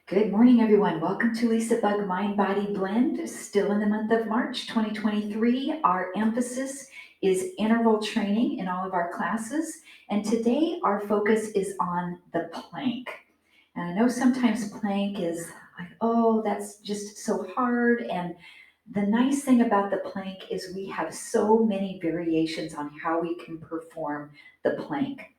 Good morning, everyone. Welcome to LisaBug Mind Body Blend. Still in the month of March 2023. Our emphasis is interval training in all of our classes. And today our focus is on the plank. And I know sometimes plank is like, oh, that's just so hard. And the nice thing about the plank is we have so many variations on how we can perform the plank.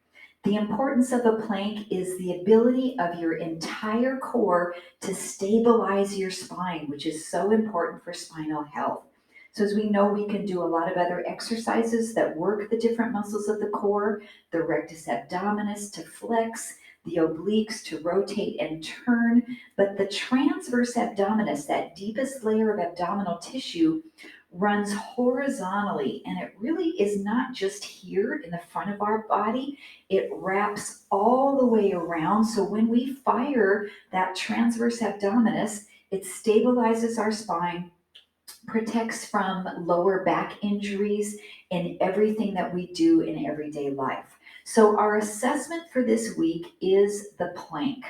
The importance of a plank is the ability of your entire core to stabilize your spine, which is so important for spinal health. So as we know, we can do a lot of other exercises that work the different muscles of the core, the rectus abdominis to flex, the obliques to rotate and turn, but the transverse abdominis, that deepest layer of abdominal tissue, runs horizontally, and it really is not just here in the front of our body, it wraps all the way around. So when we fire that transverse abdominis, it stabilizes our spine, protects from lower back injuries in everything that we do in everyday life. So our assessment for this week is the plank.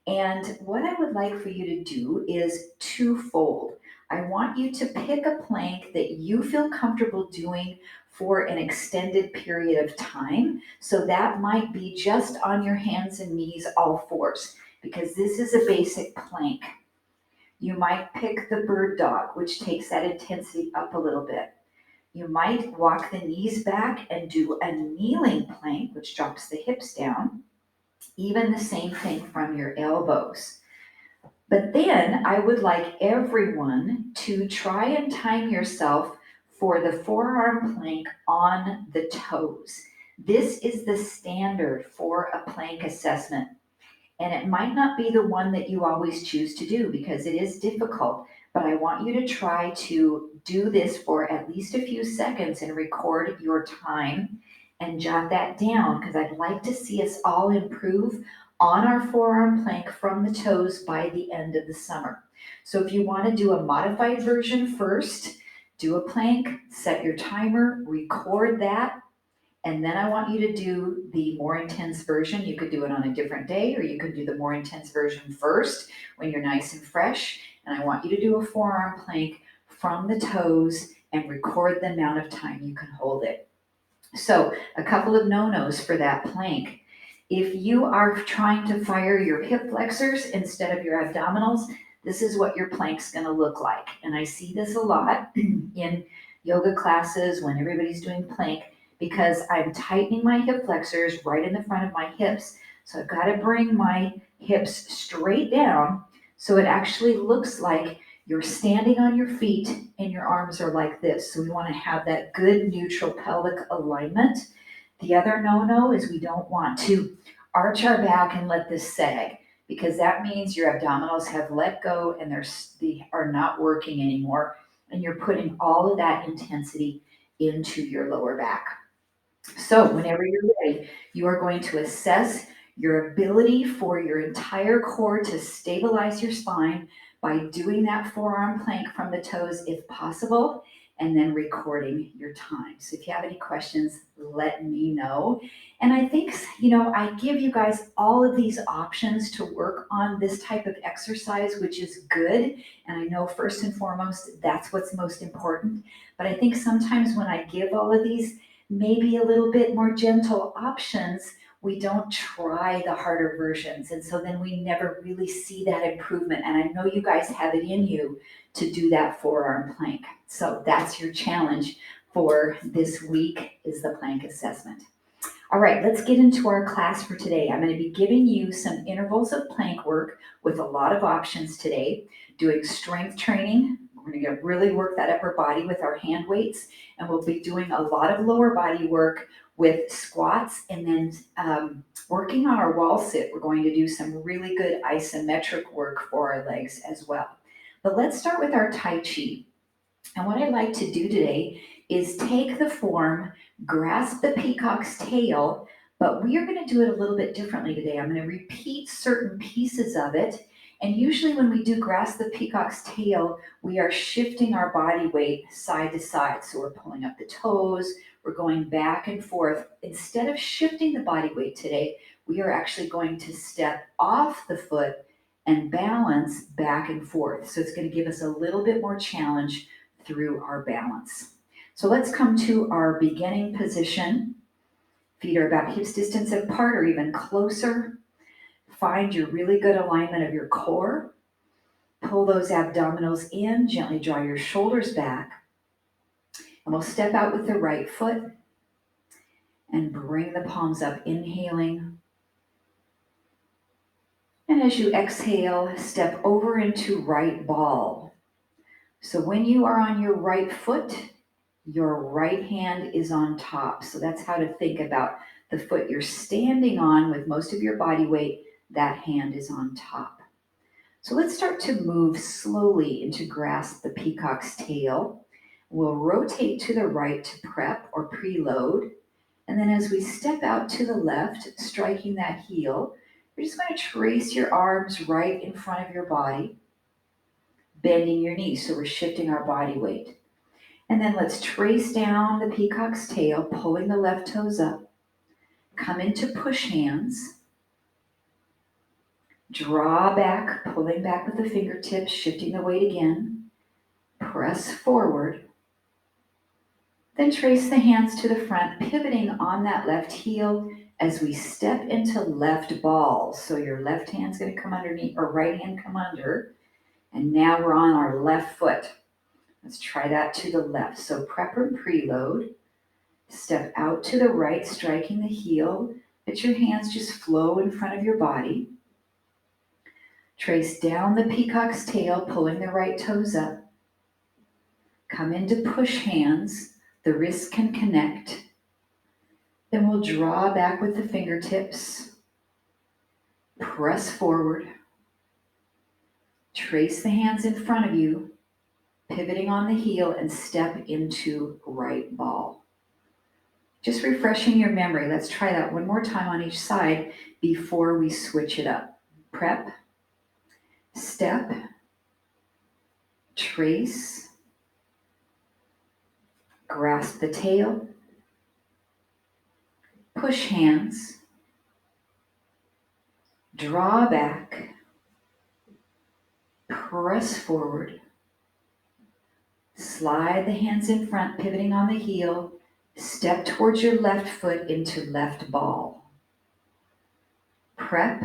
And what I would like for you to do is twofold. I want you to pick a plank that you feel comfortable doing for an extended period of time. So that might be just on your hands and knees, all fours, because this is a basic plank. You might pick the bird dog, which takes that intensity up a little bit. You might walk the knees back and do a kneeling plank, which drops the hips down. Even the same thing from your elbows. But then I would like everyone to try and time yourself for the forearm plank on the toes. This is the standard for a plank assessment. And it might not be the one that you always choose to do because it is difficult, but I want you to try to do this for at least a few seconds and record your time and jot that down because I'd like to see us all improve on our forearm plank from the toes by the end of the summer. So if you want to do a modified version first, do a plank, set your timer, record that, and then I want you to do the more intense version. You could do it on a different day, or you could do the more intense version first when you're nice and fresh. And I want you to do a forearm plank from the toes and record the amount of time you can hold it. So a couple of no-nos for that plank. If you are trying to fire your hip flexors instead of your abdominals, this is what your plank's going to look like. And I see this a lot in yoga classes when everybody's doing plank because I'm tightening my hip flexors right in the front of my hips. So I've got to bring my hips straight down so it actually looks like you're standing on your feet and your arms are like this. So we want to have that good neutral pelvic alignment. The other no-no is we don't want to arch our back and let this sag because that means your abdominals have let go and they are not working anymore. And you're putting all of that intensity into your lower back. So whenever you're ready, you are going to assess your ability for your entire core to stabilize your spine by doing that forearm plank from the toes if possible, and then recording your time. So if you have any questions, let me know. And I think, I give you guys all of these options to work on this type of exercise, which is good. And I know first and foremost, that's what's most important. But I think sometimes when I give all of these, maybe a little bit more gentle options, we don't try the harder versions. And so then we never really see that improvement. And I know you guys have it in you to do that forearm plank. So that's your challenge for this week is the plank assessment. All right, let's get into our class for today. I'm going to be giving you some intervals of plank work with a lot of options today, doing strength training. We're going to really work that upper body with our hand weights, and we'll be doing a lot of lower body work with squats, and then working on our wall sit. We're going to do some really good isometric work for our legs as well. But let's start with our Tai Chi. And what I'd like to do today is take the form, grasp the peacock's tail, but we are going to do it a little bit differently today. I'm going to repeat certain pieces of it. And usually when we do grasp the peacock's tail, we are shifting our body weight side to side. So we're pulling up the toes, we're going back and forth. Instead of shifting the body weight today, we are actually going to step off the foot and balance back and forth. So it's going to give us a little bit more challenge through our balance. So let's come to our beginning position. Feet are about hips distance apart or even closer. Find your really good alignment of your core. Pull those abdominals in, gently draw your shoulders back. And we'll step out with the right foot and bring the palms up, inhaling. And as you exhale, step over into right ball. So when you are on your right foot, your right hand is on top. So that's how to think about the foot you're standing on with most of your body weight. That hand is on top. So let's start to move slowly into grasp the peacock's tail. We'll rotate to the right to prep or preload. And then as we step out to the left, striking that heel, you're just going to trace your arms right in front of your body, bending your knees. So we're shifting our body weight. And then let's trace down the peacock's tail, pulling the left toes up. Come into push hands. Draw back, pulling back with the fingertips, shifting the weight again. Press forward. Then trace the hands to the front, pivoting on that left heel as we step into left ball. So your left hand's going to come underneath, or right hand come under. And now we're on our left foot. Let's try that to the left. So prep and preload. Step out to the right, striking the heel. Let your hands just flow in front of your body. Trace down the peacock's tail, pulling the right toes up. Come into push hands. The wrists can connect. Then we'll draw back with the fingertips. Press forward. Trace the hands in front of you, pivoting on the heel, and step into right ball. Just refreshing your memory. Let's try that one more time on each side before we switch it up. Prep, step, trace, grasp the tail, push hands, draw back, press forward, slide the hands in front, pivoting on the heel, step towards your left foot into left ball. Prep,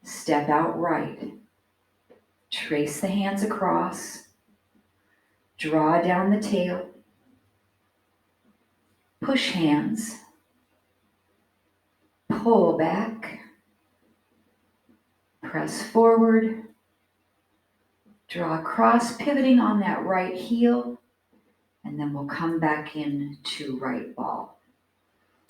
step out right, trace the hands across, draw down the tail, push hands, pull back, press forward, draw across, pivoting on that right heel, and then we'll come back in to right ball.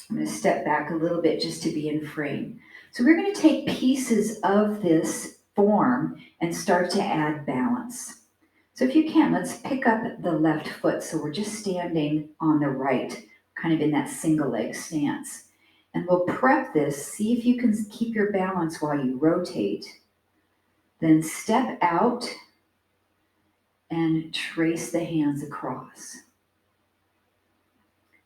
I'm going to step back a little bit just to be in frame. So we're going to take pieces of this form and start to add balance. So if you can, let's pick up the left foot. So we're just standing on the right, kind of in that single leg stance. And we'll prep this, see if you can keep your balance while you rotate. Then step out and trace the hands across.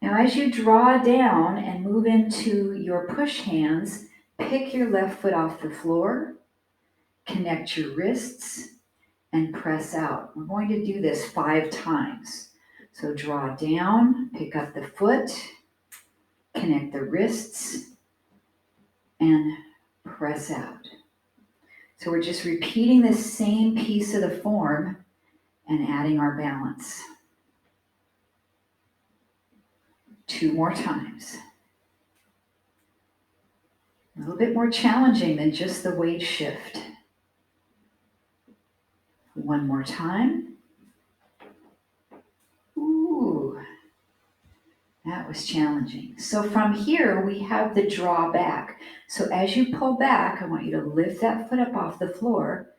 Now as you draw down and move into your push hands, pick your left foot off the floor, connect your wrists, and press out. We're going to do this 5 times. So draw down, pick up the foot, connect the wrists, and press out. So we're just repeating the same piece of the form and adding our balance. 2 more times. A little bit more challenging than just the weight shift. 1 more time. Ooh, that was challenging. So from here, we have the draw back. So as you pull back, I want you to lift that foot up off the floor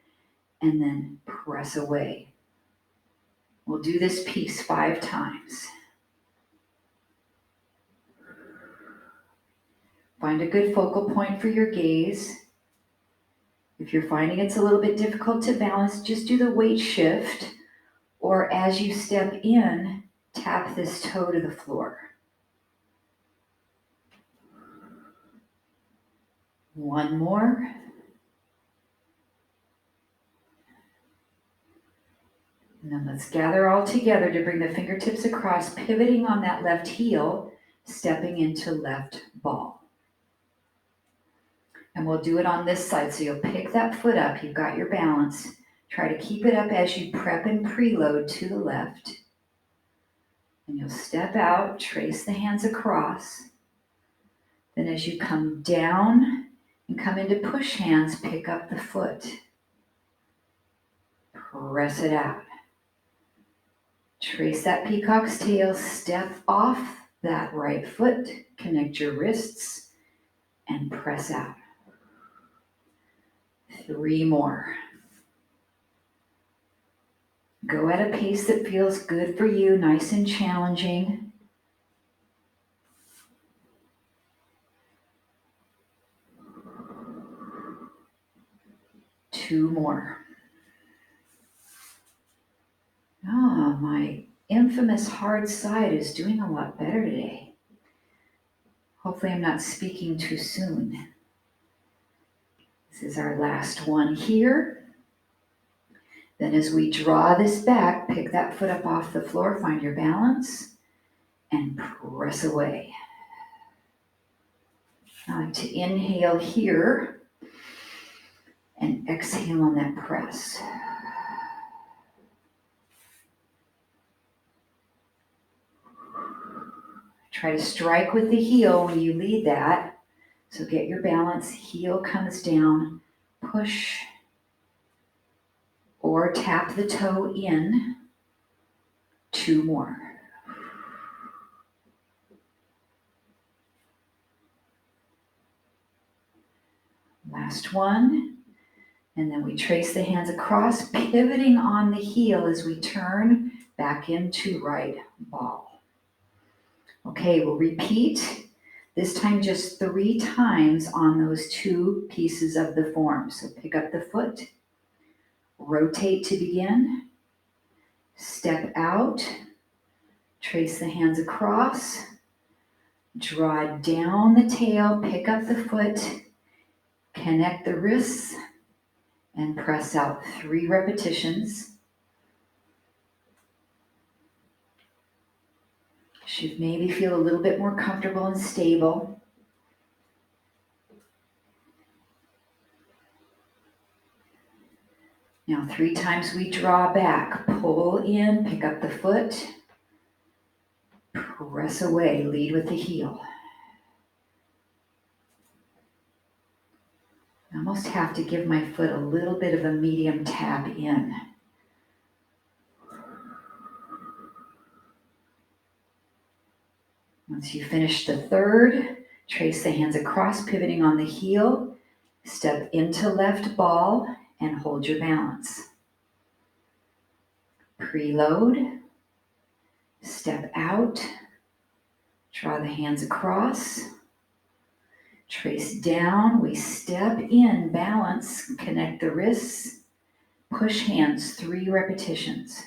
and then press away. We'll do this piece 5 times. Find a good focal point for your gaze. If you're finding it's a little bit difficult to balance, just do the weight shift, or as you step in, tap this toe to the floor. 1 more. And then let's gather all together to bring the fingertips across, pivoting on that left heel, stepping into left ball. And we'll do it on this side. So you'll pick that foot up. You've got your balance. Try to keep it up as you prep and preload to the left. And you'll step out, trace the hands across. Then as you come down and come into push hands, pick up the foot. Press it out. Trace that peacock's tail, step off that right foot, connect your wrists, and press out. 3 more. Go at a pace that feels good for you, nice and challenging. Two more. Oh, my infamous hard side is doing a lot better today. Hopefully I'm not speaking too soon. This is our last one here. Then as we draw this back, pick that foot up off the floor, find your balance, and press away. I like to inhale here and exhale on that press. Try to strike with the heel when you lead that. So get your balance, heel comes down, push, or tap the toe in. 2 more. Last one. And then we trace the hands across, pivoting on the heel as we turn back into right ball. Okay, we'll repeat. This time just 3 times on those 2 pieces of the form. So pick up the foot, rotate to begin, step out, trace the hands across, draw down the tail, pick up the foot, connect the wrists, and press out. 3 repetitions. Should maybe feel a little bit more comfortable and stable. Now 3 times we draw back, pull in, pick up the foot, press away, lead with the heel. I almost have to give my foot a little bit of a medium tap in. Once you finish the 3rd, trace the hands across, pivoting on the heel, step into left ball, and hold your balance. Preload, step out, draw the hands across, trace down, we step in, balance, connect the wrists, push hands, 3 repetitions.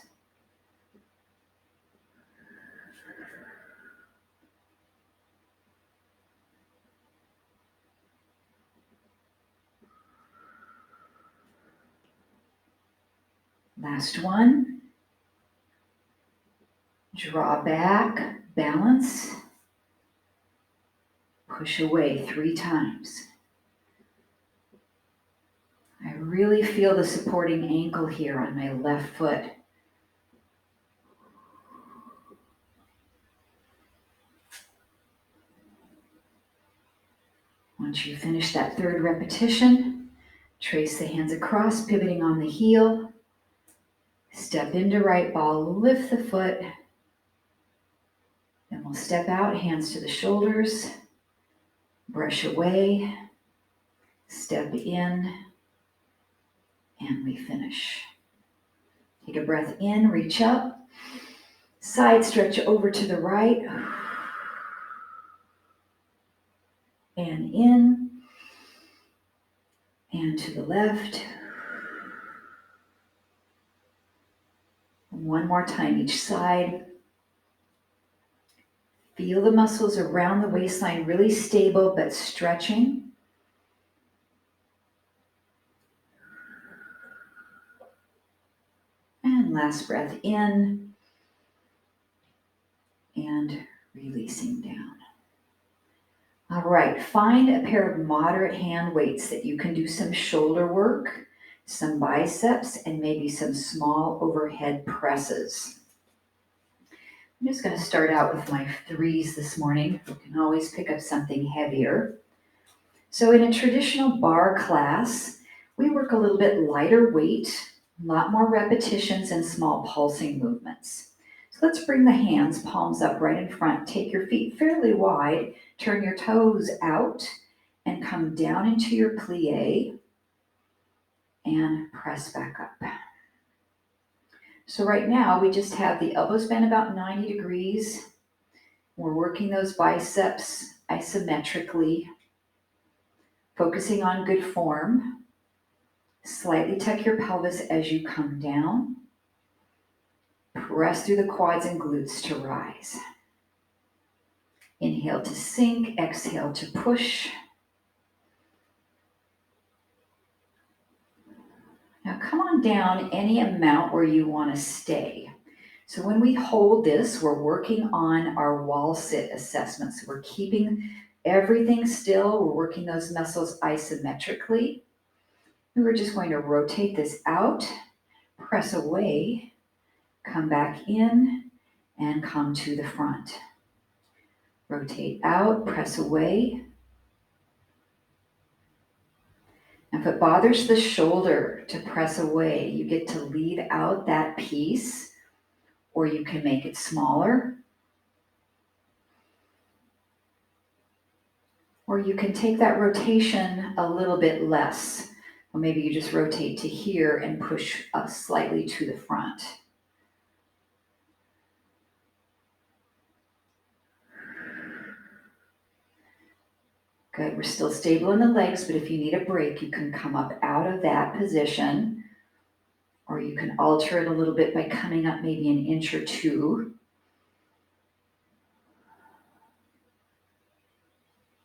Last one. Draw back, balance, push away 3 times. I really feel the supporting ankle here on my left foot. Once you finish that 3rd repetition, trace the hands across, pivoting on the heel, step into right ball, lift the foot, then we'll step out, hands to the shoulders, brush away, step in, and we finish. Take a breath in, reach up, side stretch over to the right, and in, and to the left. One more time each side. Feel the muscles around the waistline really stable but stretching. And last breath in and releasing down. All right, find a pair of moderate hand weights that you can do some shoulder work, some biceps, and maybe some small overhead presses. I'm just going to start out with my 3s this morning. You can always pick up something heavier. So in a traditional barre class, we work a little bit lighter weight, a lot more repetitions and small pulsing movements. So let's bring the hands, palms up right in front. Take your feet fairly wide, turn your toes out, and come down into your plie and press back up. So right now, we just have the elbows bent about 90 degrees. We're working those biceps isometrically, focusing on good form. Slightly tuck your pelvis as you come down. Press through the quads and glutes to rise. Inhale to sink, exhale to push. Now come on down any amount where you want to stay. So when we hold this, we're working on our wall sit assessments. We're keeping everything still. We're working those muscles isometrically. And we're just going to rotate this out, press away, come back in, and come to the front. Rotate out, press away. If it bothers the shoulder to press away, you get to leave out that piece, or you can make it smaller. Or you can take that rotation a little bit less. Or maybe you just rotate to here and push up slightly to the front. Good, we're still stable in the legs, but if you need a break, you can come up out of that position, or you can alter it a little bit by coming up maybe an inch or two.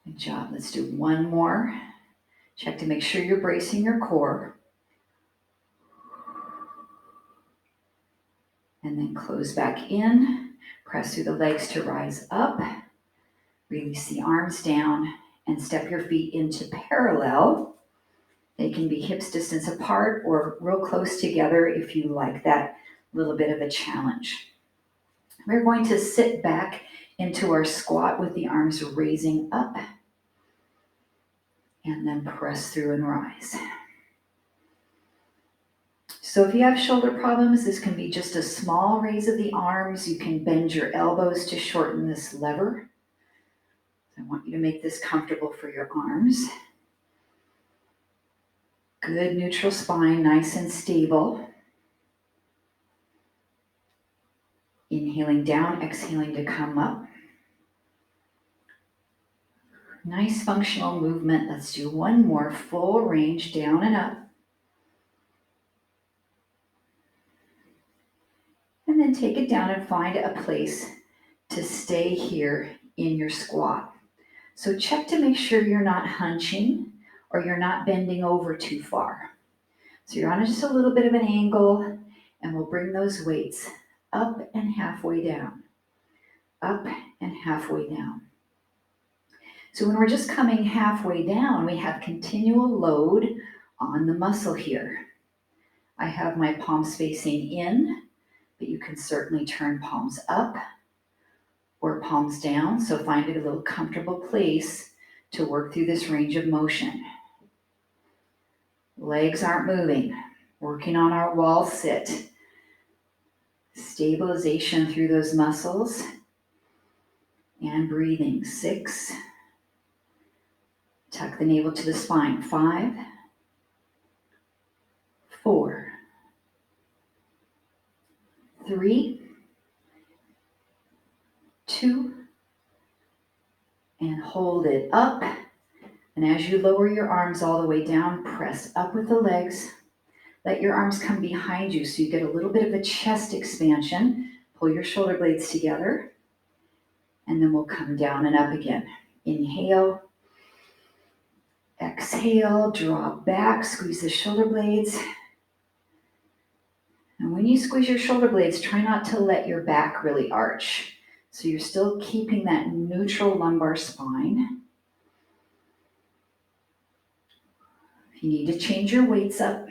Good job, let's do one more. Check to make sure you're bracing your core. And then close back in, press through the legs to rise up, release the arms down, and step your feet into parallel. They can be hips distance apart or real close together if you like that little bit of a challenge. We're going to sit back into our squat with the arms raising up, and then press through and rise. So if you have shoulder problems, this can be just a small raise of the arms. You can bend your elbows to shorten this lever. I want you to make this comfortable for your arms. Good neutral spine, nice and stable. Inhaling down, exhaling to come up. Nice functional movement. Let's do one more full range down and up. And then take it down and find a place to stay here in your squat. So check to make sure you're not hunching or you're not bending over too far. So you're on just a little bit of an angle, and we'll bring those weights up and halfway down, up and halfway down. So when we're just coming halfway down, we have continual load on the muscle here. I have my palms facing in, but you can certainly turn palms up or palms down. So find a little comfortable place to work through this range of motion. Legs aren't moving. Working on our wall sit. Stabilization through those muscles. And breathing. 6. Tuck the navel to the spine. 5. 4. 3. 2. And hold it up. And as you lower your arms all the way down, press up with the legs. Let your arms come behind you so you get a little bit of a chest expansion. Pull your shoulder blades together. And then we'll come down and up again. Inhale. Exhale. Draw back. Squeeze the shoulder blades. And when you squeeze your shoulder blades, try not to let your back really arch. So you're still keeping that neutral lumbar spine. If you need to change your weights up,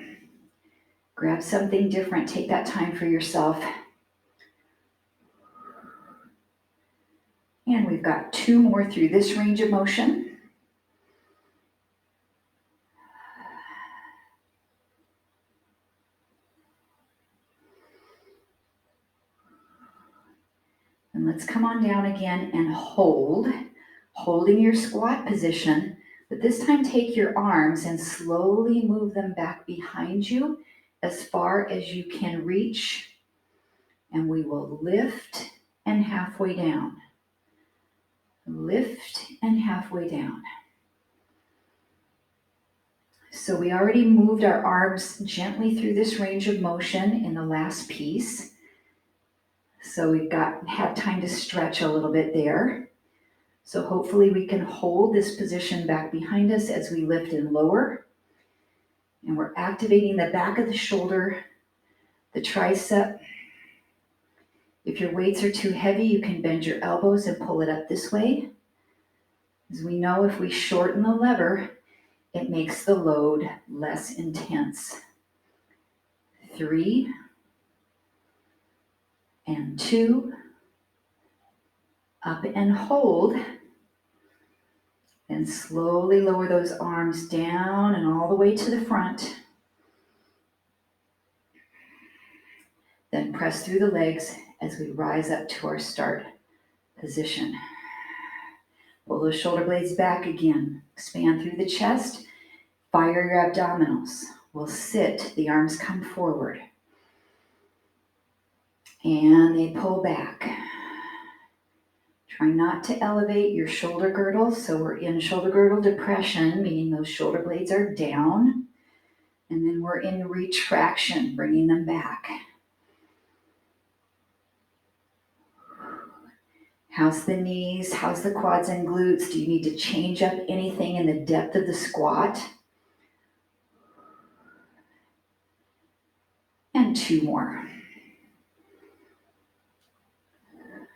grab something different. Take that time for yourself. And we've got 2 more through this range of motion. And let's come on down again and hold, holding your squat position, but this time take your arms and slowly move them back behind you as far as you can reach, and we will lift and halfway down. Lift and halfway down. So we already moved our arms gently through this range of motion in the last piece. So we've had time to stretch a little bit there. So hopefully we can hold this position back behind us as we lift and lower. And we're activating the back of the shoulder, the tricep. If your weights are too heavy, you can bend your elbows and pull it up this way. As we know, if we shorten the lever, it makes the load less intense. 3 and 2, up and hold, and slowly lower those arms down and all the way to the front. Then press through the legs as we rise up to our start position. Pull those shoulder blades back again. Expand through the chest. Fire your abdominals. We'll sit. The arms come forward. And they pull back. Try not to elevate your shoulder girdle. So we're in shoulder girdle depression, meaning those shoulder blades are down. And then we're in retraction, bringing them back. How's the knees? How's the quads and glutes? Do you need to change up anything in the depth of the squat? And 2 more.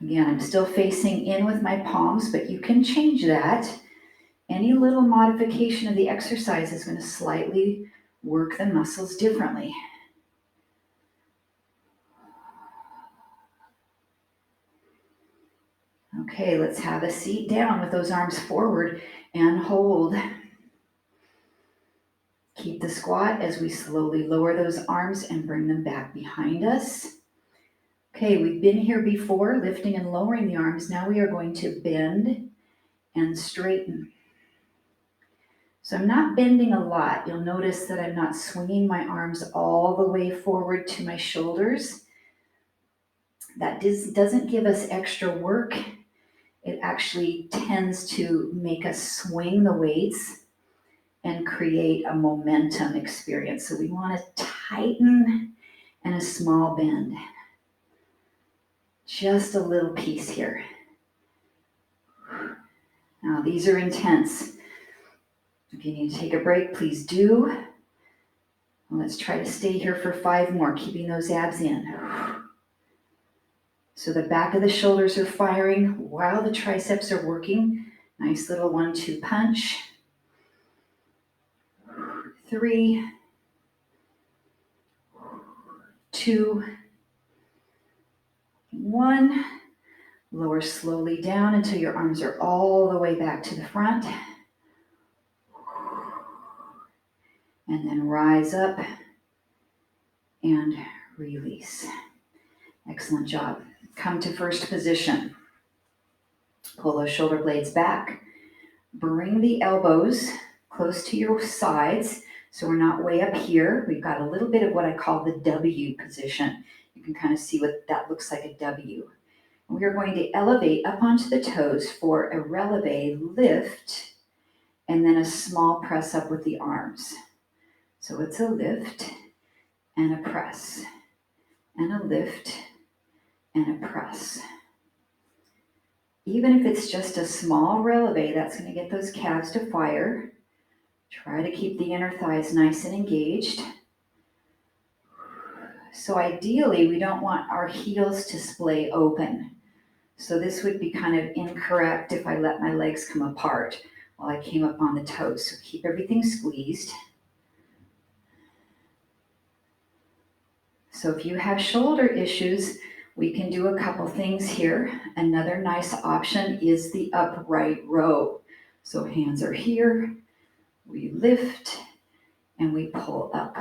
Again, I'm still facing in with my palms, but you can change that. Any little modification of the exercise is going to slightly work the muscles differently. Okay, let's have a seat down with those arms forward and hold. Keep the squat as we slowly lower those arms and bring them back behind us. Okay, we've been here before, lifting and lowering the arms. Now we are going to bend and straighten. So I'm not bending a lot. You'll notice that I'm not swinging my arms all the way forward to my shoulders. That doesn't give us extra work. It actually tends to make us swing the weights and create a momentum experience. So we want to tighten and a small bend. Just a little piece here. Now these are intense. If you need to take a break, please do. Let's try to stay here for 5 more, keeping those abs in. So the back of the shoulders are firing while the triceps are working. Nice little 1-2 punch. 3, 2, 1. Lower slowly down until your arms are all the way back to the front. And then rise up and release. Excellent job. Come to first position. Pull those shoulder blades back. Bring the elbows close to your sides so we're not way up here. We've got a little bit of what I call the W position. You can kind of see what that looks like, a W. And we are going to elevate up onto the toes for a releve lift and then a small press up with the arms. So it's a lift and a press and a lift and a press. Even if it's just a small releve, that's going to get those calves to fire. Try to keep the inner thighs nice and engaged. So ideally, we don't want our heels to splay open. So this would be kind of incorrect if I let my legs come apart while I came up on the toes. So keep everything squeezed. So if you have shoulder issues, we can do a couple things here. Another nice option is the upright row. So hands are here, we lift and we pull up.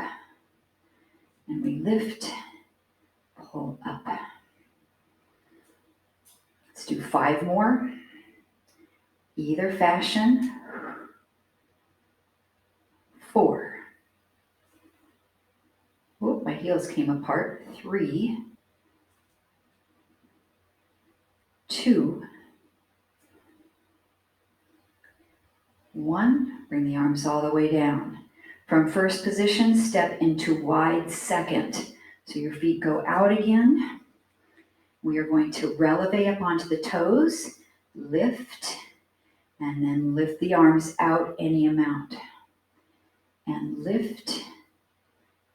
And we lift, pull up. Let's do 5 more. Either fashion. 4. Oop, my heels came apart. 3, 2, 1. Bring the arms all the way down. From first position, step into wide second. So your feet go out again. We are going to releve up onto the toes, lift, and then lift the arms out any amount. And lift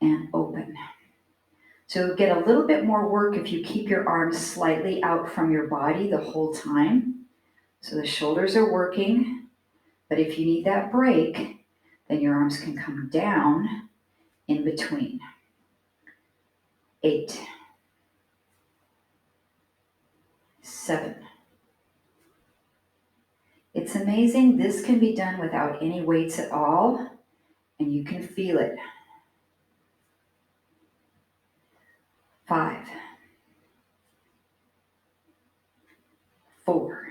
and open. So you'll get a little bit more work if you keep your arms slightly out from your body the whole time. So the shoulders are working, but if you need that break, then your arms can come down in between. 8, 7. It's amazing. This can be done without any weights at all, and you can feel it. 5, 4.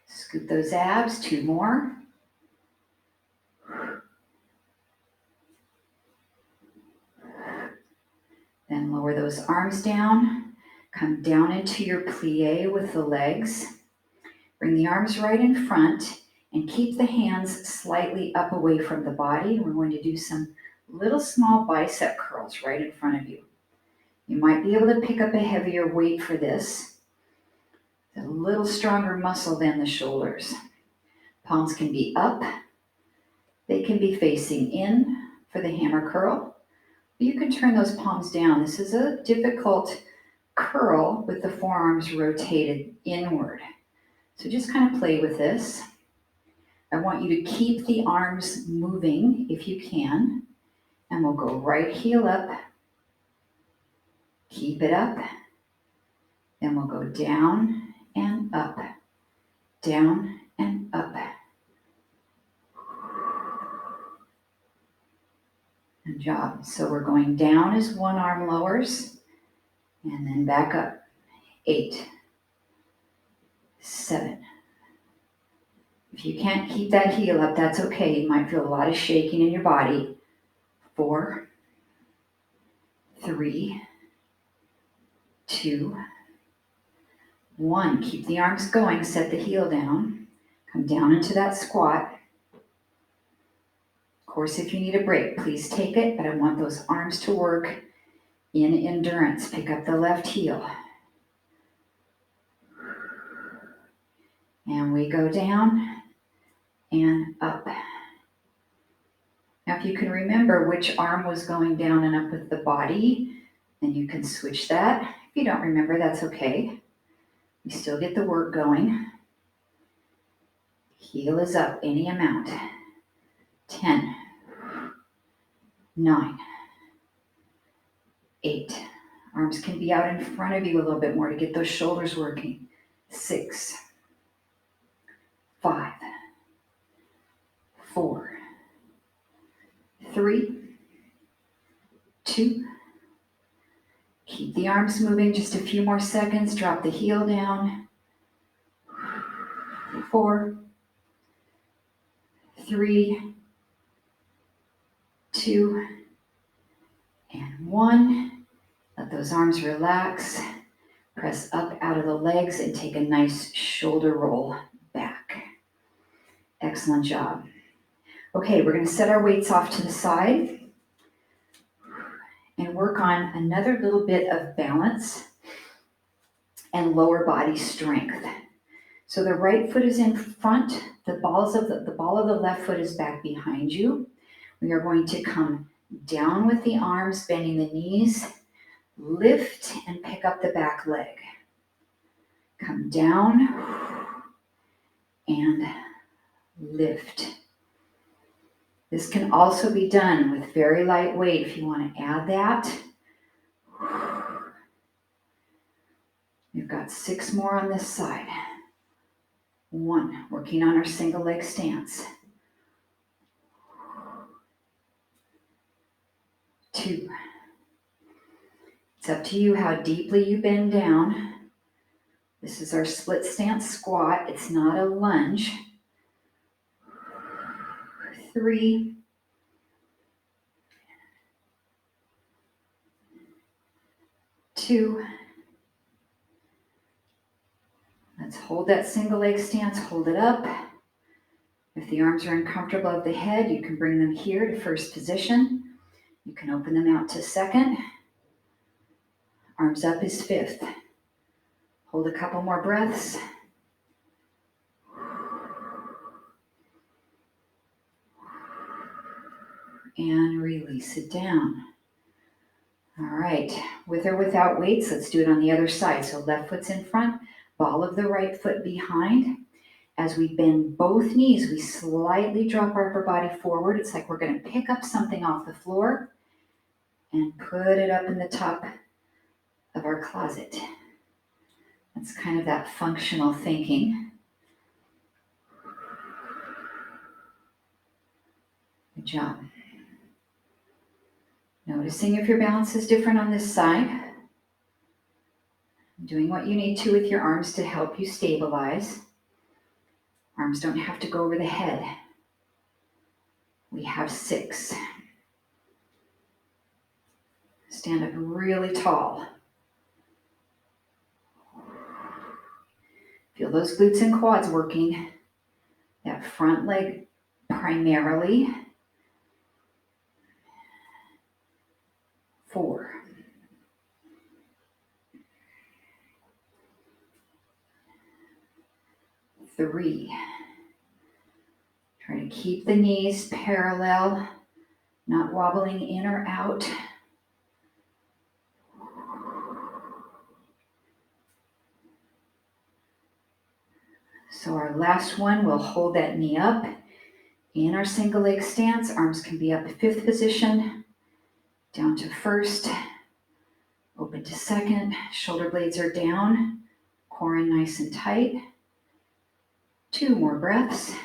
Scoop those abs. 2 more. Then lower those arms down. Come down into your plie with the legs. Bring the arms right in front and keep the hands slightly up away from the body. We're going to do some little small bicep curls right in front of you. You might be able to pick up a heavier weight for this. It's a little stronger muscle than the shoulders. Palms can be up. They can be facing in for the hammer curl. You can turn those palms down. This is a difficult curl with the forearms rotated inward. So just kind of play with this. I want you to keep the arms moving if you can. And we'll go right heel up. Keep it up. Then we'll go down and up. Down and up. Good job. So we're going down as one arm lowers. And then back up. 8, 7. If you can't keep that heel up, that's okay. You might feel a lot of shaking in your body. 4, 3, 2, 1. Keep the arms going. Set the heel down. Come down into that squat. Of course, if you need a break, please take it, but I want those arms to work in endurance. Pick up the left heel. And we go down and up. Now, if you can remember which arm was going down and up with the body, then you can switch that. If you don't remember, that's okay. You still get the work going. Heel is up any amount. 10, 9, 8. Arms can be out in front of you a little bit more to get those shoulders working. 6, 5, 4, 3, 2. Keep the arms moving just a few more seconds. Drop the heel down. 4, 3, 2, and 1. Let those arms relax. Press up out of the legs and take a nice shoulder roll back. Excellent job. Okay, we're going to set our weights off to the side and work on another little bit of balance and lower body strength. So the right foot is in front, the ball of the left foot is back behind you. We are going to come down with the arms, bending the knees, lift and pick up the back leg. Come down and lift. This can also be done with very light weight if you want to add that. We've got 6 more on this side. 1, working on our single leg stance. 2. It's up to you how deeply you bend down. This is our split stance squat. It's not a lunge. 3. 2. Let's hold that single leg stance, hold it up. If the arms are uncomfortable above the head, you can bring them here to first position. You can open them out to second. Arms up is 5th. Hold a couple more breaths. And release it down. All right, with or without weights, let's do it on the other side. So left foot's in front, ball of the right foot behind. As we bend both knees, we slightly drop our upper body forward. It's like we're going to pick up something off the floor and put it up in the top of our closet. That's kind of that functional thinking. Good job. Noticing if your balance is different on this side. Doing what you need to with your arms to help you stabilize. Arms don't have to go over the head. We have 6. Stand up really tall. Feel those glutes and quads working. That front leg primarily. 4. 3. Try to keep the knees parallel, not wobbling in or out. 'So our last one, we'll hold that knee up in our single leg stance. Arms can be up to 5th position, down to 1st, open to 2nd. Shoulder blades are down, core in nice and tight. 2 more breaths.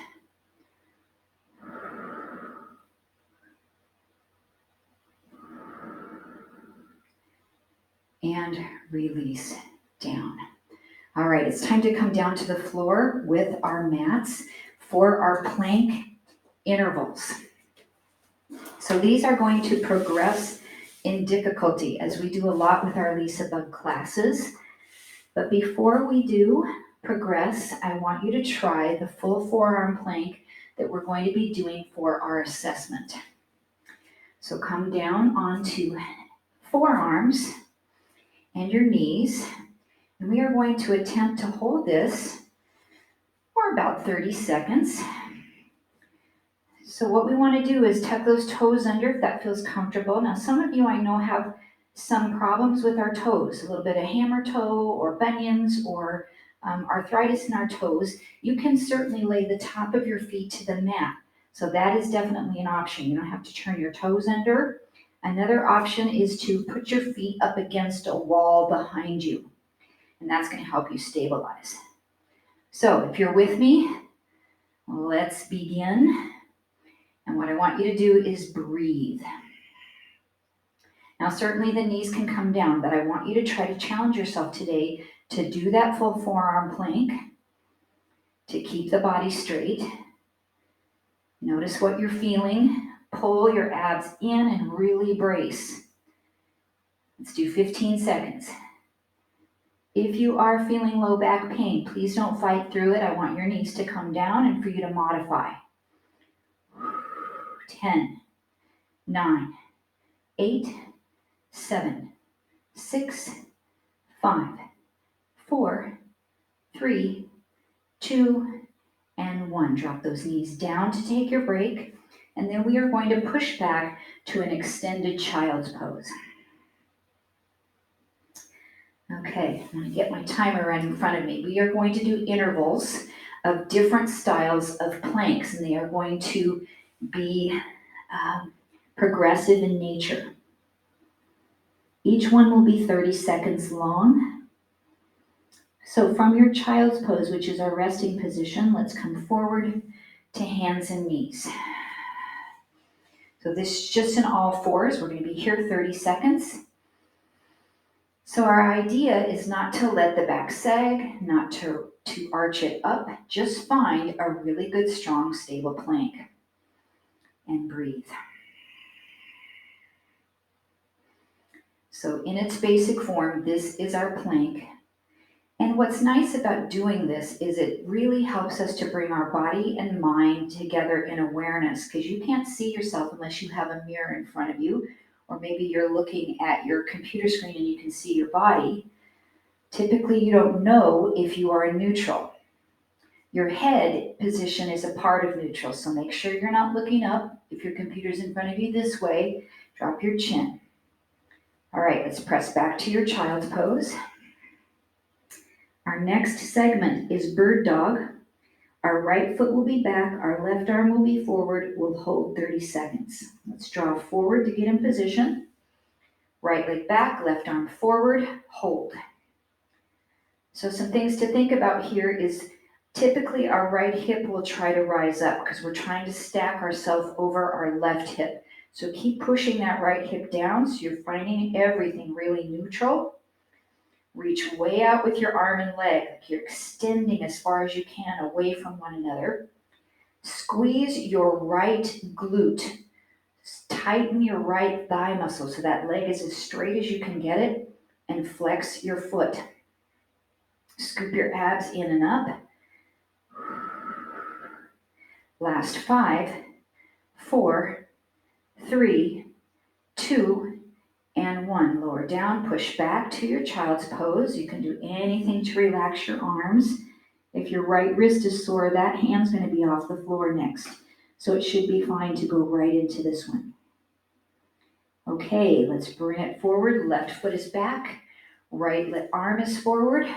And release down. All right, it's time to come down to the floor with our mats for our plank intervals. So these are going to progress in difficulty as we do a lot with our LisaBug classes. But before we do progress, I want you to try the full forearm plank that we're going to be doing for our assessment. So come down onto forearms and your knees, and we are going to attempt to hold this for about 30 seconds. So what we want to do is tuck those toes under if that feels comfortable. Now some of you I know have some problems with our toes, a little bit of hammer toe or bunions or arthritis in our toes. You can certainly lay the top of your feet to the mat. So that is definitely an option. You don't have to turn your toes under. Another option is to put your feet up against a wall behind you, and that's going to help you stabilize. So if you're with me, let's begin. And what I want you to do is breathe. Now certainly the knees can come down, but I want you to try to challenge yourself today to do that full forearm plank, to keep the body straight. Notice what you're feeling. Pull your abs in and really brace. Let's do 15 seconds. If you are feeling low back pain, please don't fight through it. I want your knees to come down and for you to modify. 10, 9, 8, 7, 6, 5, 4, 3, 2, and 1. Drop those knees down to take your break. And then we are going to push back to an extended child's pose. Okay, I'm going to get my timer right in front of me. We are going to do intervals of different styles of planks, and they are going to be progressive in nature. Each one will be 30 seconds long. So from your child's pose, which is our resting position, let's come forward to hands and knees. So this is just in all fours. We're going to be here 30 seconds. So our idea is not to let the back sag, not to arch it up, just find a really good, strong, stable plank and breathe. So in its basic form, this is our plank. And what's nice about doing this is it really helps us to bring our body and mind together in awareness, because you can't see yourself unless you have a mirror in front of you, or maybe you're looking at your computer screen and you can see your body. Typically, you don't know if you are in neutral. Your head position is a part of neutral, so make sure you're not looking up. If your computer's in front of you this way, drop your chin. All right, let's press back to your child's pose. Our next segment is bird dog. Our right foot will be back, our left arm will be forward. We'll hold 30 seconds. Let's draw forward to get in position. Right leg back, left arm forward, hold. So some things to think about here is typically our right hip will try to rise up because we're trying to stack ourselves over our left hip. So keep pushing that right hip down so you're finding everything really neutral. Reach way out with your arm and leg, like you're extending as far as you can away from one another. Squeeze your right glute. Tighten your right thigh muscle so that leg is as straight as you can get it, and flex your foot. Scoop your abs in and up. Last 5, 4, 3, 2, and 1. Lower down, push back to your child's pose. You can do anything to relax your arms. If your right wrist is sore, that hand's going to be off the floor next. So it should be fine to go right into this one. Okay, let's bring it forward. Left foot is back. Right arm is forward.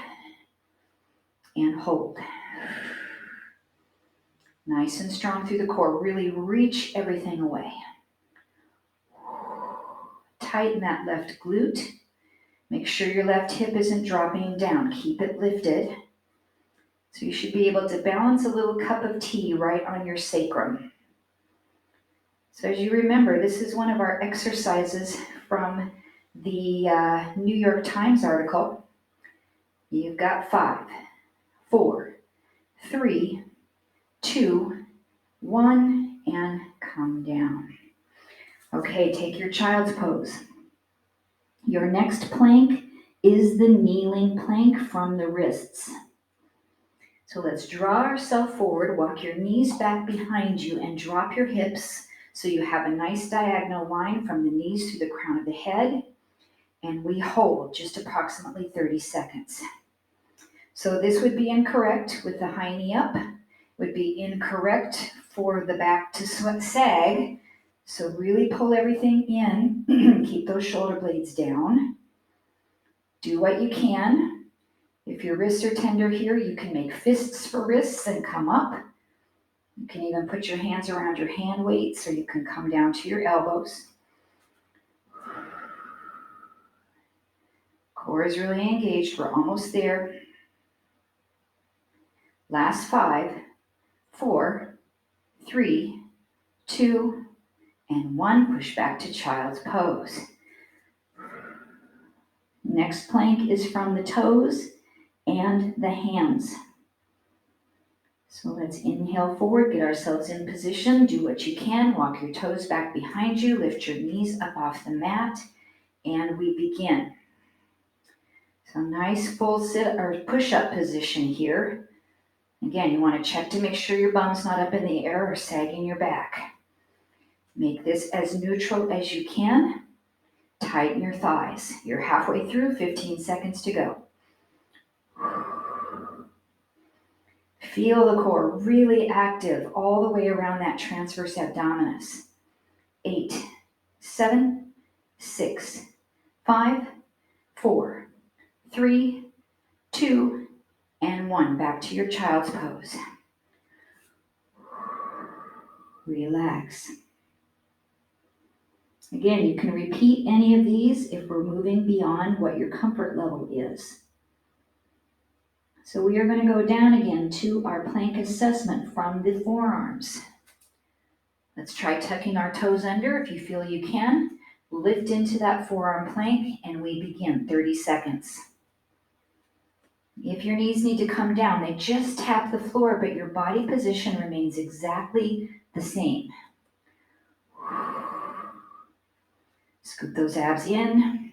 And hold. Nice and strong through the core. Really reach everything away. Tighten that left glute. Make sure your left hip isn't dropping down. Keep it lifted. So you should be able to balance a little cup of tea right on your sacrum. So as you remember, this is one of our exercises from the New York Times article. You've got 5, 4, 3, 2, 1, and come down. Okay, take your child's pose. Your next plank is the kneeling plank from the wrists. So let's draw ourselves forward, walk your knees back behind you, and drop your hips so you have a nice diagonal line from the knees to the crown of the head. And we hold just approximately 30 seconds. So this would be incorrect with the high knee up, would be incorrect for the back to sag. So really pull everything in, keep those shoulder blades down. Do what you can. If your wrists are tender here, you can make fists for wrists and come up. You can even put your hands around your hand weights, or you can come down to your elbows. Core is really engaged. We're almost there. Last 5, 4, 3, 2, and 1. Push back to child's pose. Next plank is from the toes and the hands. So let's inhale forward, get ourselves in position, do what you can, walk your toes back behind you, lift your knees up off the mat, and we begin. So nice full sit or push-up position here. Again, you want to check to make sure your bum's not up in the air or sagging your back. Make this as neutral as you can. Tighten your thighs. You're halfway through, 15 seconds to go. Feel the core really active all the way around that transverse abdominis. 8, 7, 6, 5, 4, 3, 2, and 1. Back to your child's pose. Relax. Again, you can repeat any of these if we're moving beyond what your comfort level is. So we are going to go down again to our plank assessment from the forearms. Let's try tucking our toes under if you feel you can. Lift into that forearm plank and we begin 30 seconds. If your knees need to come down, they just tap the floor, but your body position remains exactly the same. Scoop those abs in.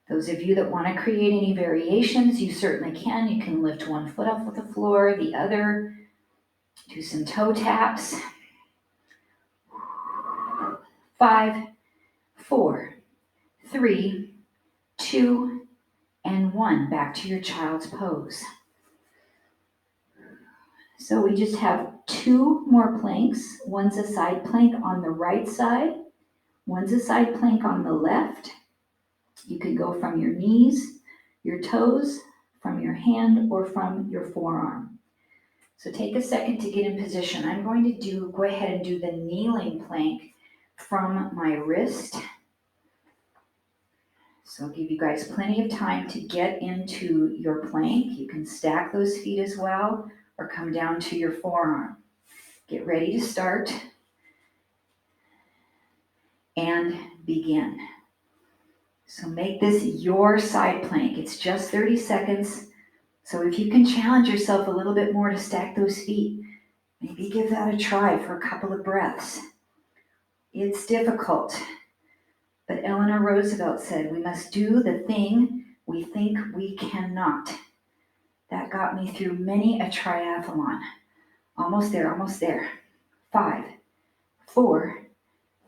Those of you that want to create any variations, you certainly can. You can lift one foot off of the floor, the other. Do some toe taps. 5, 4, 3, 2, and 1. Back to your child's pose. So we just have 2 more planks. One's a side plank on the right side. One's a side plank on the left. You can go from your knees, your toes, from your hand, or from your forearm. So take a second to get in position. I'm going to go ahead and do the kneeling plank from my wrist. So I'll give you guys plenty of time to get into your plank. You can stack those feet as well, or come down to your forearm. Get ready to start and begin. So make this your side plank. It's just 30 seconds. So if you can challenge yourself a little bit more to stack those feet, maybe give that a try for a couple of breaths. It's difficult, but Eleanor Roosevelt said, we must do the thing we think we cannot. That got me through many a triathlon. Almost there, almost there. 5, 4,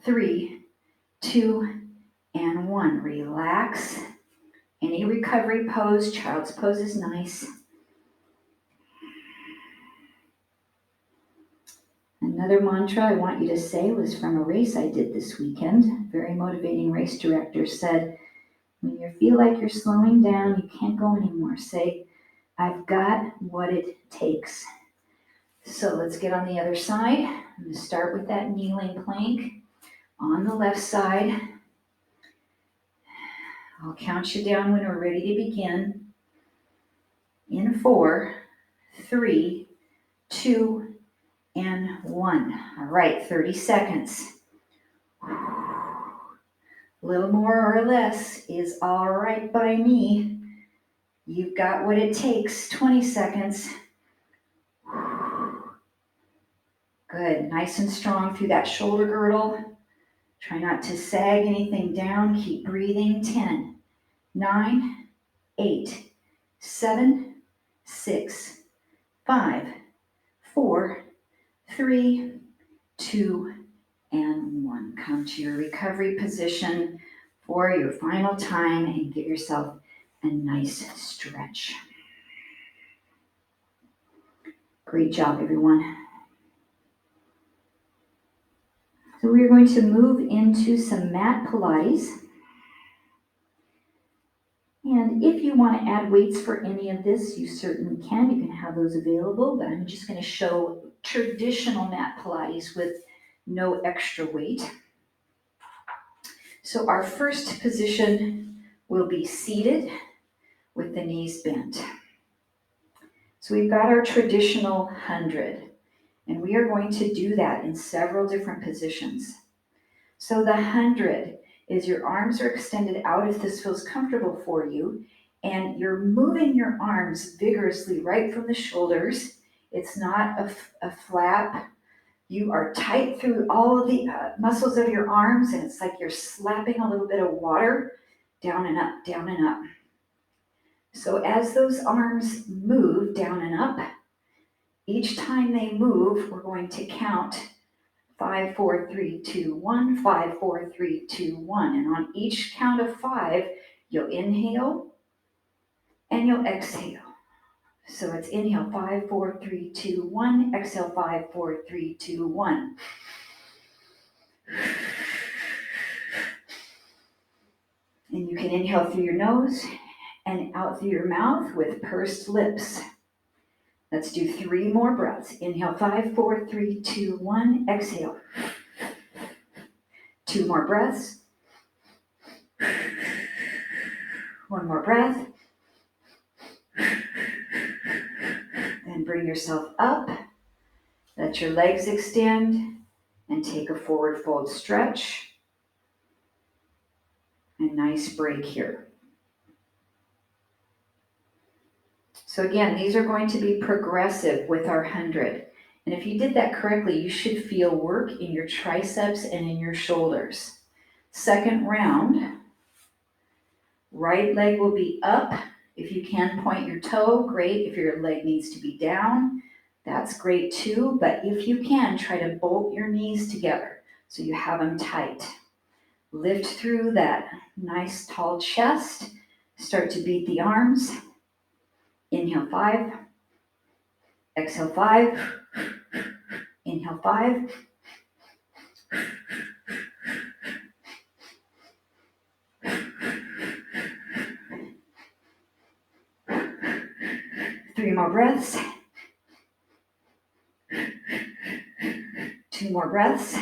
3, 2, and 1. Relax. Any recovery pose, child's pose is nice. Another mantra I want you to say was from a race I did this weekend. Very motivating race director said, when you feel like you're slowing down, you can't go anymore, say, I've got what it takes. So let's get on the other side. I'm going to start with that kneeling plank on the left side. I'll count you down when we're ready to begin. In 4, 3, 2, and 1. All right, 30 seconds. A little more or less is all right by me. You've got what it takes. 20 seconds. Good, nice and strong through that shoulder girdle. Try not to sag anything down. Keep breathing. 10, 9, 8, 7, 6, 5, 4, 3, 2, and 1. Come to your recovery position for your final time and give yourself a nice stretch. Great job, everyone. So we are going to move into some mat Pilates. And if you want to add weights for any of this, you certainly can. You can have those available, but I'm just going to show traditional mat Pilates with no extra weight. So our first position will be seated with the knees bent. So we've got our traditional 100, and we are going to do that in several different positions. So the 100 is your arms are extended out if this feels comfortable for you, and you're moving your arms vigorously right from the shoulders. It's not a flap. You are tight through all of the muscles of your arms, and it's like you're slapping a little bit of water down and up, down and up. So as those arms move down and up, each time they move, we're going to count 5, 4, 3, 2, 1, 5, 4, 3, 2, 1. And on each count of 5, you'll inhale and you'll exhale. So it's inhale, 5, 4, 3, 2, 1. Exhale, 5, 4, 3, 2, 1. And you can inhale through your nose and out through your mouth with pursed lips. Let's do 3 more breaths. Inhale, 5, 4, 3, 2, 1. Exhale. 2 more breaths. 1 more breath. Then bring yourself up. Let your legs extend and take a forward fold stretch. A nice break here. So again, these are going to be progressive with our 100. And if you did that correctly, you should feel work in your triceps and in your shoulders. Second round, right leg will be up. If you can point your toe, great. If your leg needs to be down, that's great too. But if you can, try to bolt your knees together so you have them tight. Lift through that nice tall chest. Start to beat the arms. Inhale, 5. Exhale, 5. Inhale, 5. Three more breaths. 2 more breaths.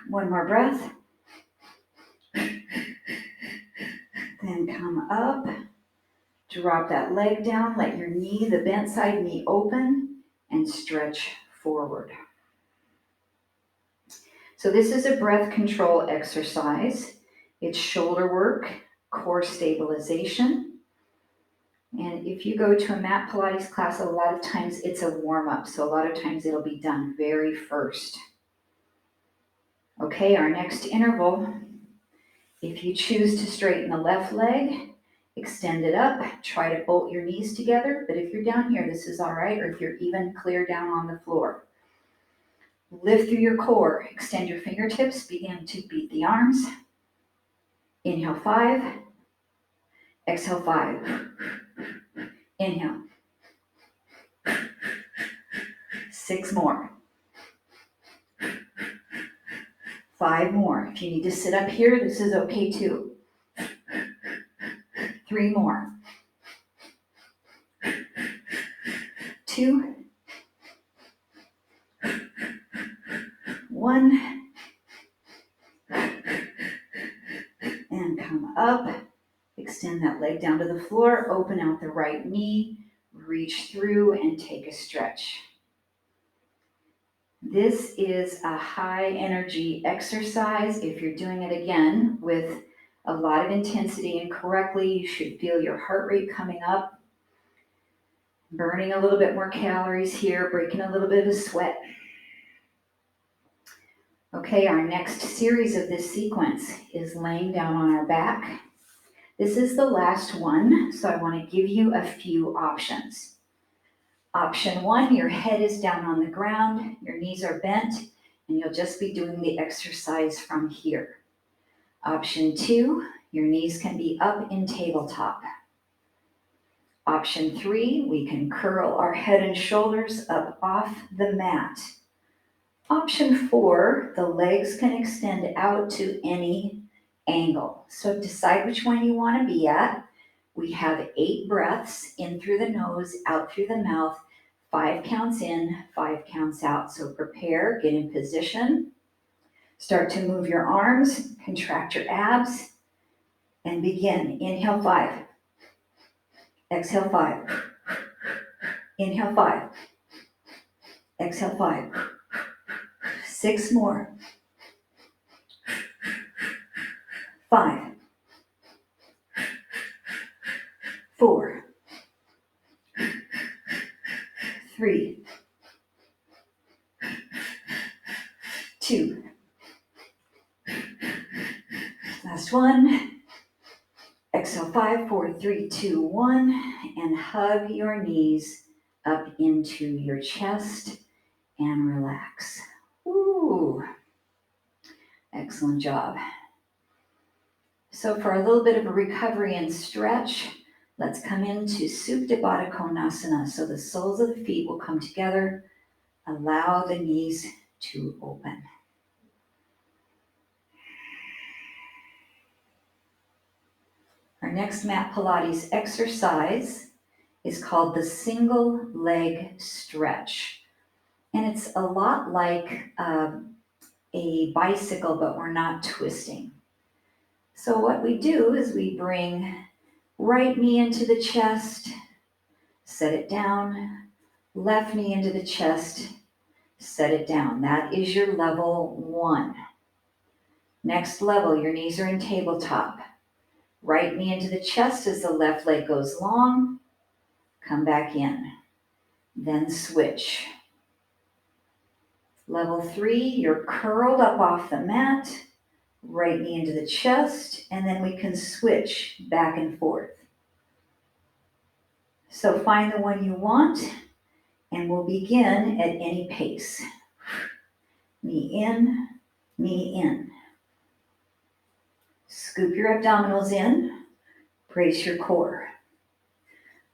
1 more breath. Then come up. Drop that leg down. Let your knee, the bent side knee, open and stretch forward. So this is a breath control exercise. It's shoulder work, core stabilization. And if you go to a mat Pilates class, a lot of times it's a warm-up. So a lot of times it'll be done very first. Okay, our next interval. If you choose to straighten the left leg, extend it up, try to bolt your knees together. But if you're down here, this is all right. Or if you're even clear down on the floor. Lift through your core, extend your fingertips, begin to beat the arms. Inhale, 5. Exhale, 5. Inhale. 6 more. 5 more. If you need to sit up here, this is okay too. 3 more. 2. 1. And come up. Extend that leg down to the floor. Open out the right knee. Reach through and take a stretch. This is a high energy exercise. If you're doing it again with a lot of intensity and correctly, you should feel your heart rate coming up, burning a little bit more calories here, breaking a little bit of sweat. Okay, our next series of this sequence is laying down on our back. This is the last one, so I want to give you a few options. Option 1, your head is down on the ground, your knees are bent, and you'll just be doing the exercise from here. Option 2, your knees can be up in tabletop. Option 3, we can curl our head and shoulders up off the mat. Option 4, the legs can extend out to any angle. So decide which one you want to be at. We have 8 breaths, in through the nose, out through the mouth, 5 counts in, 5 counts out. So prepare, get in position, start to move your arms, contract your abs, and begin. Inhale, 5. Exhale, 5. Inhale, 5. Exhale, 5. 6 more. 5. 4. 3. 2. Last one. Exhale, 5, 4, 3, 2, 1. And hug your knees up into your chest and relax. Ooh. Excellent job. So for a little bit of a recovery and stretch, Let's come into Supta Baddha Konasana. So the soles of the feet will come together. Allow the knees to open. Our next mat Pilates exercise is called the single leg stretch. And it's a lot like a bicycle, but we're not twisting. So what we do is we bring right knee into the chest, set it down, left knee into the chest, set it down. That is your level 1. Next level, your knees are in tabletop. Right knee into the chest as the left leg goes long, come back in. Then switch. Level 3, you're curled up off the mat, right knee into the chest, and then we can switch back and forth. So find the one you want, and we'll begin at any pace. Knee in, knee in. Scoop your abdominals in, brace your core.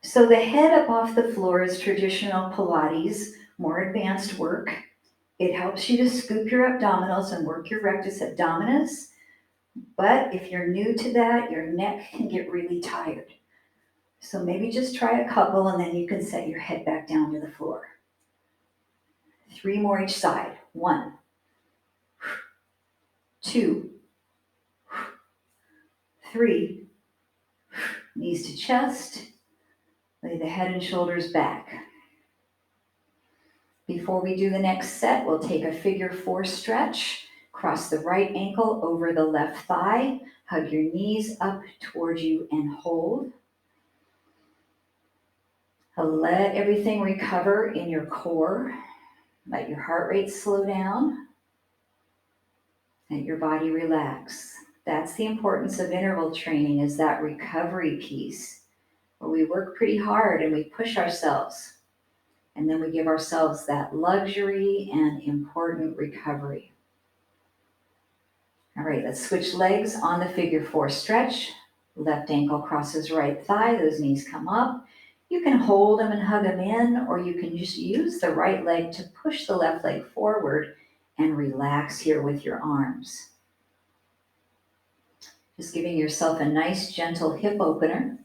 So the head up off the floor is traditional Pilates, more advanced work. It helps you to scoop your abdominals and work your rectus abdominis. But if you're new to that, your neck can get really tired. So maybe just try a couple and then you can set your head back down to the floor. 3 more each side. 1, 2, 3. Knees to chest. Lay the head and shoulders back. Before we do the next set, we'll take a figure 4 stretch. Cross the right ankle over the left thigh. Hug your knees up towards you and hold. Let everything recover in your core. Let your heart rate slow down. Let your body relax. That's the importance of interval training, is that recovery piece where we work pretty hard and we push ourselves. And then we give ourselves that luxury and important recovery. All right, let's switch legs on the figure 4 stretch. Left ankle crosses right thigh, those knees come up. You can hold them and hug them in, or you can just use the right leg to push the left leg forward and relax here with your arms. Just giving yourself a nice gentle hip opener,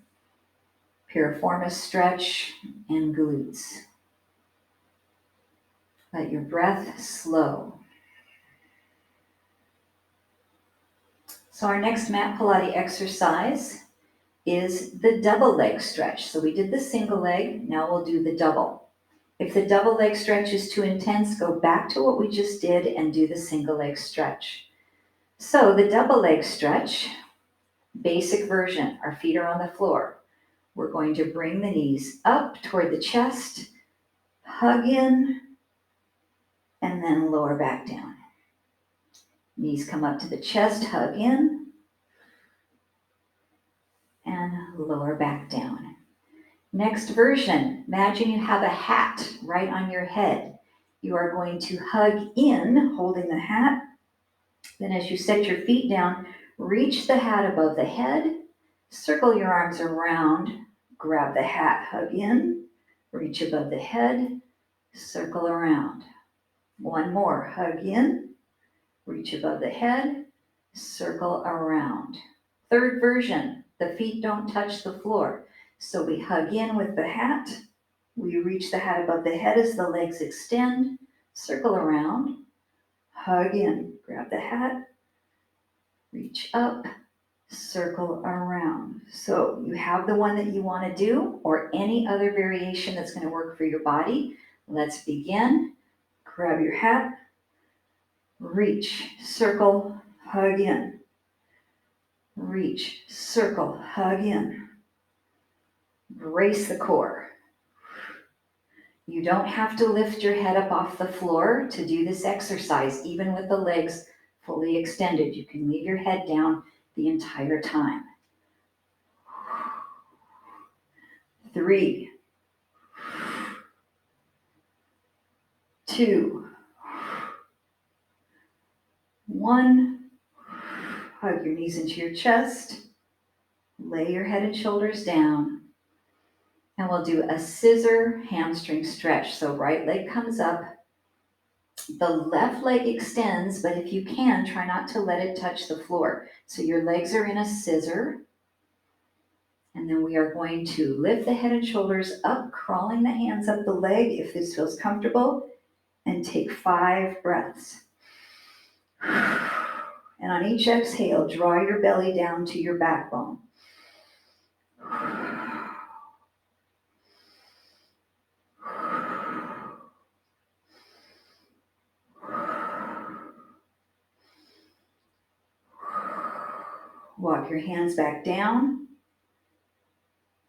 piriformis stretch, and glutes. Let your breath slow. So our next mat Pilates exercise is the double leg stretch. So we did the single leg, now we'll do the double. If the double leg stretch is too intense, go back to what we just did and do the single leg stretch. So the double leg stretch, basic version, our feet are on the floor. We're going to bring the knees up toward the chest, hug in, and then lower back down. Knees come up to the chest, hug in, and lower back down. Next version, imagine you have a hat right on your head. You are going to hug in, holding the hat. Then as you set your feet down, reach the hat above the head, circle your arms around, grab the hat, hug in, reach above the head, circle around. 1 more, hug in, reach above the head, circle around. Third version, the feet don't touch the floor. So we hug in with the hat, we reach the hat above the head as the legs extend, circle around, hug in, grab the hat, reach up, circle around. So you have the one that you want to do or any other variation that's going to work for your body. Let's begin. Grab your hat, reach, circle, hug in. Reach, circle, hug in. Brace the core. You don't have to lift your head up off the floor to do this exercise, even with the legs fully extended. You can leave your head down the entire time. 3, 2, 1. Hug your knees into your chest. Lay your head and shoulders down. And we'll do a scissor hamstring stretch. So right leg comes up, the left leg extends, but if you can, try not to let it touch the floor. So your legs are in a scissor. And then we are going to lift the head and shoulders up, crawling the hands up the leg if this feels comfortable, and take 5 breaths. And on each exhale, draw your belly down to your backbone. Walk your hands back down.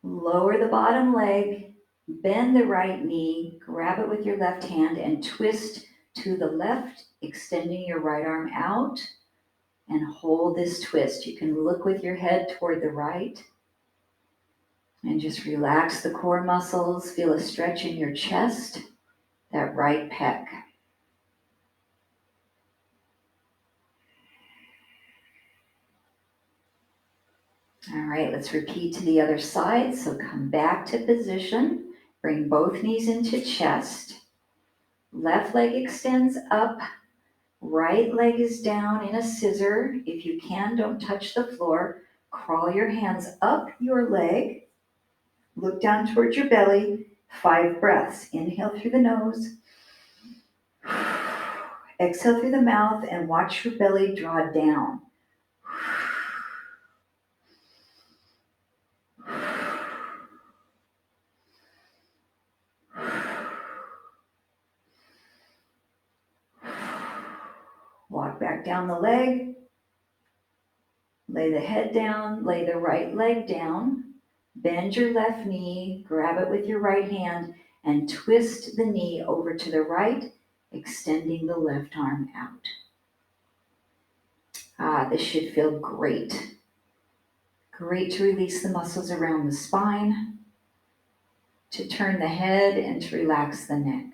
Lower the bottom leg, bend the right knee, grab it with your left hand and twist to the left, extending your right arm out, and hold this twist. You can look with your head toward the right and just relax the core muscles. Feel a stretch in your chest, that right pec. All right, let's repeat to the other side. So come back to position. Bring both knees into chest. Left leg extends up. Right leg is down in a scissor. If you can, don't touch the floor. Crawl your hands up your leg. Look down towards your belly. 5 breaths. Inhale through the nose. Exhale through the mouth and watch your belly draw down. Walk back down the leg. Lay the head down. Lay the right leg down. Bend your left knee. Grab it with your right hand and twist the knee over to the right, extending the left arm out. This should feel great. Great to release the muscles around the spine, to turn the head and to relax the neck.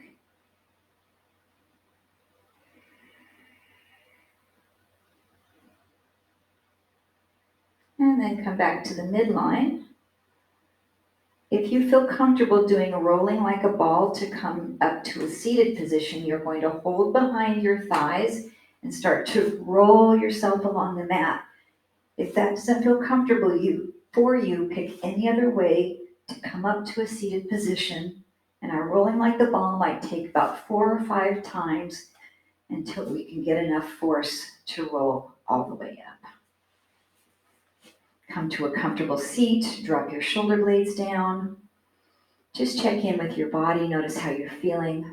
And then come back to the midline. If you feel comfortable doing a rolling like a ball to come up to a seated position, you're going to hold behind your thighs and start to roll yourself along the mat. If that doesn't feel comfortable for you, pick any other way to come up to a seated position. And our rolling like the ball might take about 4 or 5 times until we can get enough force to roll all the way up. Come to a comfortable seat, drop your shoulder blades down. Just check in with your body, notice how you're feeling.